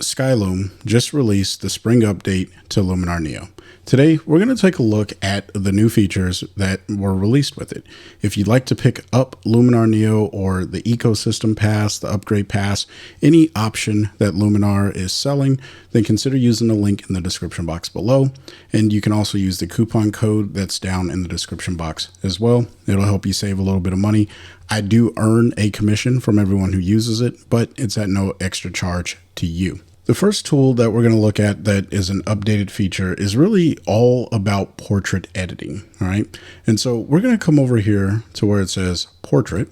Skyloom just released the spring update to Luminar Neo. Today, we're going to take a look at the new features that were released with it. If you'd like to pick up Luminar Neo or the ecosystem pass, the upgrade pass, any option that Luminar is selling, then consider using the link in the description box below. And you can also use the coupon code that's down in the description box as well. It'll help you save a little bit of money. I do earn a commission from everyone who uses it, but it's at no extra charge to you. The first tool that we're going to look at that is an updated feature is really all about portrait editing. All right. And so we're going to come over here to where it says portrait.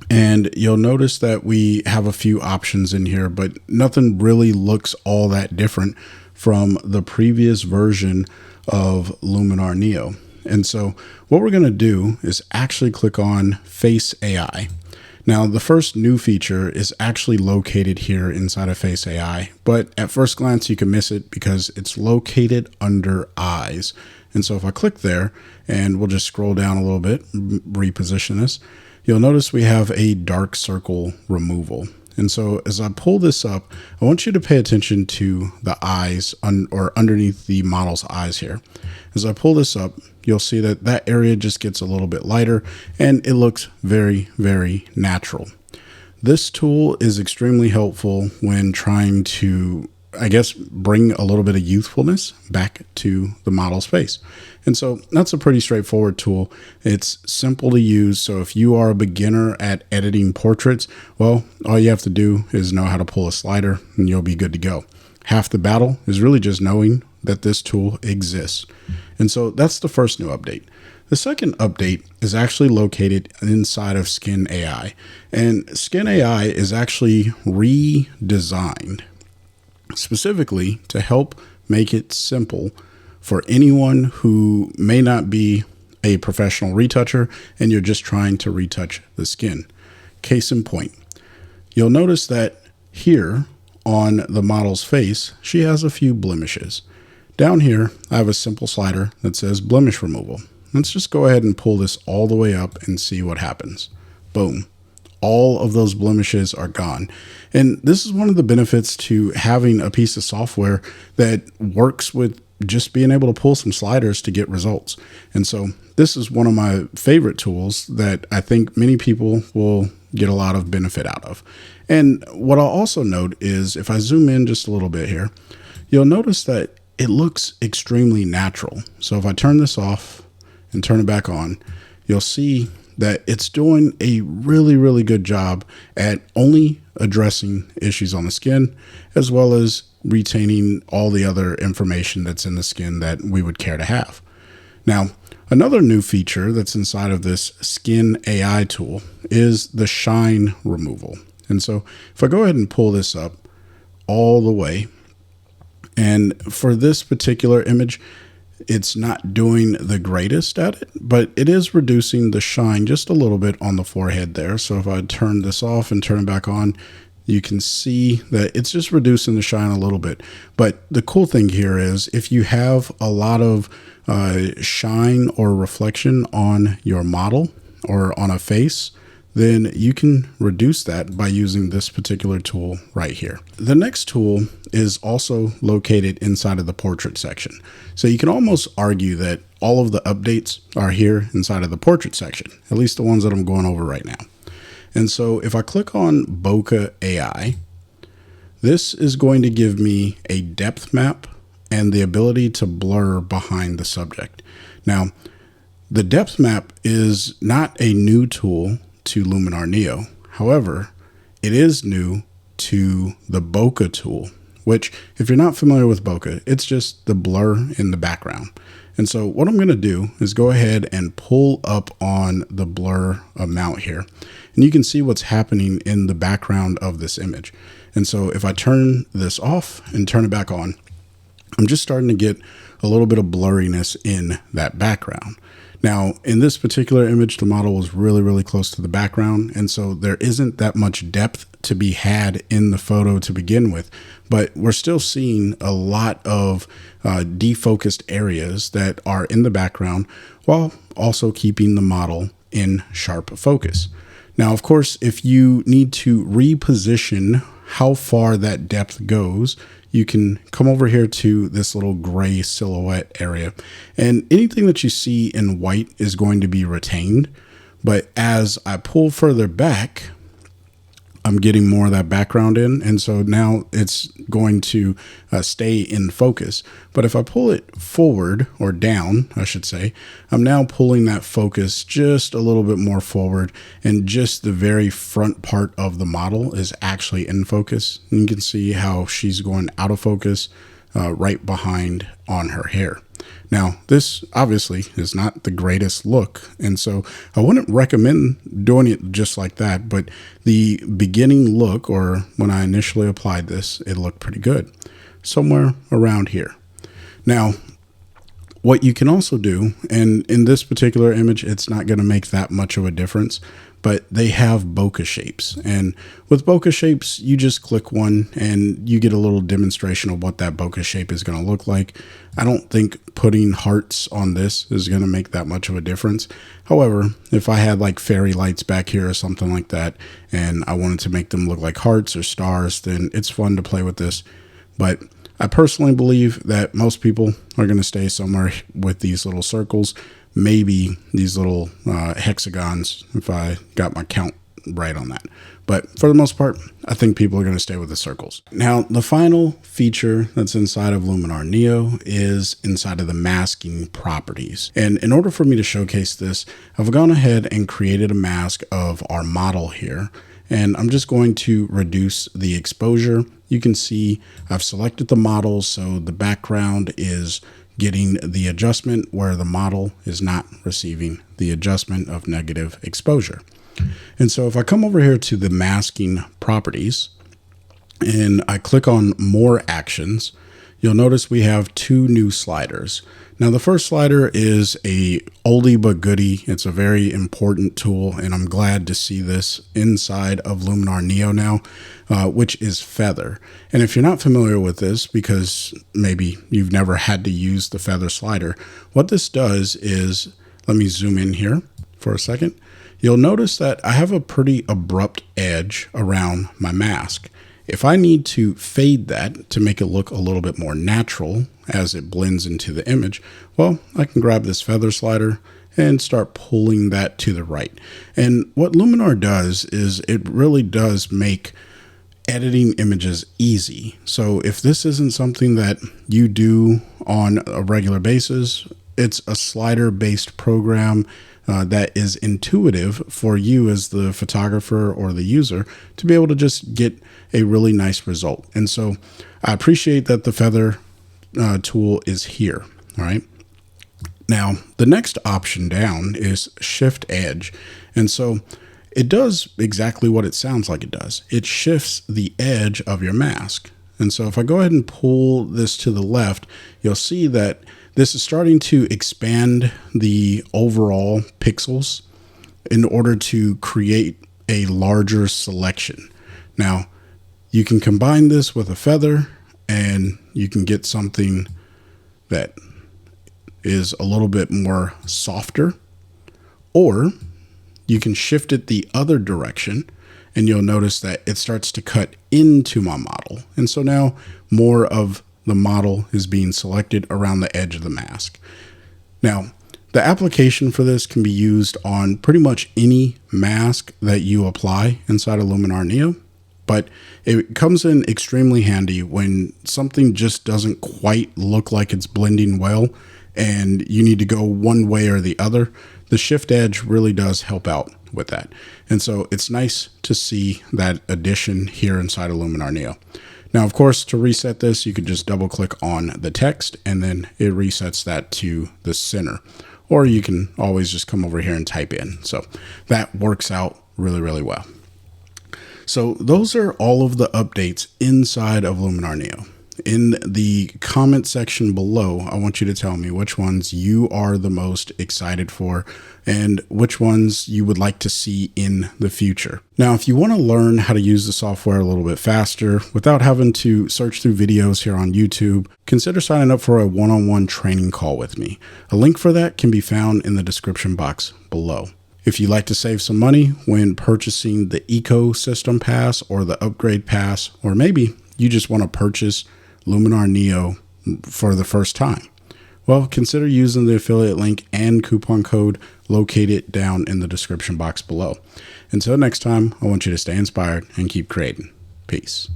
And you'll notice that we have a few options in here, but nothing really looks all that different from the previous version of Luminar Neo. And so what we're going to do is actually click on Face AI. Now, the first new feature is actually located here inside of Face AI, but at first glance, you can miss it because it's located under eyes. And so if I click there and we'll just scroll down a little bit, reposition this, you'll notice we have a dark circle removal. And so as I pull this up, I want you to pay attention to the eyes or underneath the model's eyes here. As I pull this up, you'll see that that area just gets a little bit lighter and it looks very, very natural. This tool is extremely helpful when trying to, I guess, bring a little bit of youthfulness back to the model's face. And so that's a pretty straightforward tool. It's simple to use. So if you are a beginner at editing portraits, well, all you have to do is know how to pull a slider and you'll be good to go. Half the battle is really just knowing that this tool exists. And so that's the first new update. The second update is actually located inside of Skin AI. And Skin AI is actually redesigned specifically to help make it simple for anyone who may not be a professional retoucher and you're just trying to retouch the skin. Case in point, you'll notice that here on the model's face, she has a few blemishes. Down here, I have a simple slider that says blemish removal. Let's just go ahead and pull this all the way up and see what happens. Boom. All of those blemishes are gone. And this is one of the benefits to having a piece of software that works with just being able to pull some sliders to get results. And so this is one of my favorite tools that I think many people will get a lot of benefit out of. And what I'll also note is if I zoom in just a little bit here, you'll notice that it looks extremely natural. So if I turn this off and turn it back on, you'll see that it's doing a really, really good job at only addressing issues on the skin, as well as retaining all the other information that's in the skin that we would care to have. Now, another new feature that's inside of this Skin AI tool is the shine removal. And so if I go ahead and pull this up all the way, and for this particular image, it's not doing the greatest at it, but it is reducing the shine just a little bit on the forehead there. So if I turn this off and turn it back on, you can see that it's just reducing the shine a little bit. But the cool thing here is if you have a lot of shine or reflection on your model or on a face, then you can reduce that by using this particular tool right here. The next tool is also located inside of the portrait section. So you can almost argue that all of the updates are here inside of the portrait section, at least the ones that I'm going over right now. And so if I click on Bokeh AI, this is going to give me a depth map and the ability to blur behind the subject. Now, the depth map is not a new tool to Luminar Neo. However, it is new to the Bokeh tool, which if you're not familiar with Bokeh, it's just the blur in the background. And so what I'm going to do is go ahead and pull up on the blur amount here. And you can see what's happening in the background of this image. And so if I turn this off and turn it back on, I'm just starting to get a little bit of blurriness in that background. Now, in this particular image, the model was really, really close to the background. And so there isn't that much depth to be had in the photo to begin with, but we're still seeing a lot of defocused areas that are in the background while also keeping the model in sharp focus. Now, of course, if you need to reposition how far that depth goes, you can come over here to this little gray silhouette area, and anything that you see in white is going to be retained. But as I pull further back, I'm getting more of that background in, and so now it's going to stay in focus. But if I pull it forward, or down, I should say, I'm now pulling that focus just a little bit more forward, and just the very front part of the model is actually in focus. And you can see how she's going out of focus right behind on her hair. Now, this obviously is not the greatest look, and so I wouldn't recommend doing it just like that, but the beginning look, or when I initially applied this, it looked pretty good, somewhere around here. Now, what you can also do, and in this particular image, it's not going to make that much of a difference, but they have bokeh shapes. And with bokeh shapes, you just click one and you get a little demonstration of what that bokeh shape is going to look like. I don't think putting hearts on this is going to make that much of a difference. However, if I had like fairy lights back here or something like that, and I wanted to make them look like hearts or stars, then it's fun to play with this. But I personally believe that most people are going to stay somewhere with these little circles, maybe these little hexagons, if I got my count right on that. But for the most part, I think people are going to stay with the circles. Now, the final feature that's inside of Luminar Neo is inside of the masking properties. And in order for me to showcase this, I've gone ahead and created a mask of our model here. And I'm just going to reduce the exposure. You can see I've selected the model, so the background is getting the adjustment where the model is not receiving the adjustment of negative exposure. And so if I come over here to the masking properties and I click on more actions, you'll notice we have two new sliders. Now, the first slider is a oldie but goodie. It's a very important tool, and I'm glad to see this inside of Luminar Neo now, which is feather. And if you're not familiar with this, because maybe you've never had to use the feather slider, what this does is, let me zoom in here for a second. You'll notice that I have a pretty abrupt edge around my mask. If I need to fade that to make it look a little bit more natural as it blends into the image, well, I can grab this feather slider and start pulling that to the right. And what Luminar does is it really does make editing images easy. So if this isn't something that you do on a regular basis, it's a slider-based program that is intuitive for you as the photographer or the user to be able to just get a really nice result. And so I appreciate that the feather tool is here. All right. Now, the next option down is shift edge. And so it does exactly what it sounds like it does. It shifts the edge of your mask. And so if I go ahead and pull this to the left, you'll see that this is starting to expand the overall pixels in order to create a larger selection. Now, you can combine this with a feather and you can get something that is a little bit more softer, or you can shift it the other direction and you'll notice that it starts to cut into my model. And so now more of the model is being selected around the edge of the mask. Now, the application for this can be used on pretty much any mask that you apply inside of Luminar Neo, but it comes in extremely handy when something just doesn't quite look like it's blending well and you need to go one way or the other. The shift edge really does help out with that. And so it's nice to see that addition here inside of Luminar Neo. Now, of course, to reset this, you could just double click on the text and then it resets that to the center. Or you can always just come over here and type in. So that works out really, really well. So those are all of the updates inside of Luminar Neo. In the comment section below, I want you to tell me which ones you are the most excited for and which ones you would like to see in the future. Now, if you want to learn how to use the software a little bit faster without having to search through videos here on YouTube, consider signing up for a one-on-one training call with me. A link for that can be found in the description box below. If you like to save some money when purchasing the ecosystem pass or the upgrade pass, or maybe you just want to purchase Luminar Neo for the first time, well, consider using the affiliate link and coupon code located down in the description box below. Until next time, I want you to stay inspired and keep creating. Peace.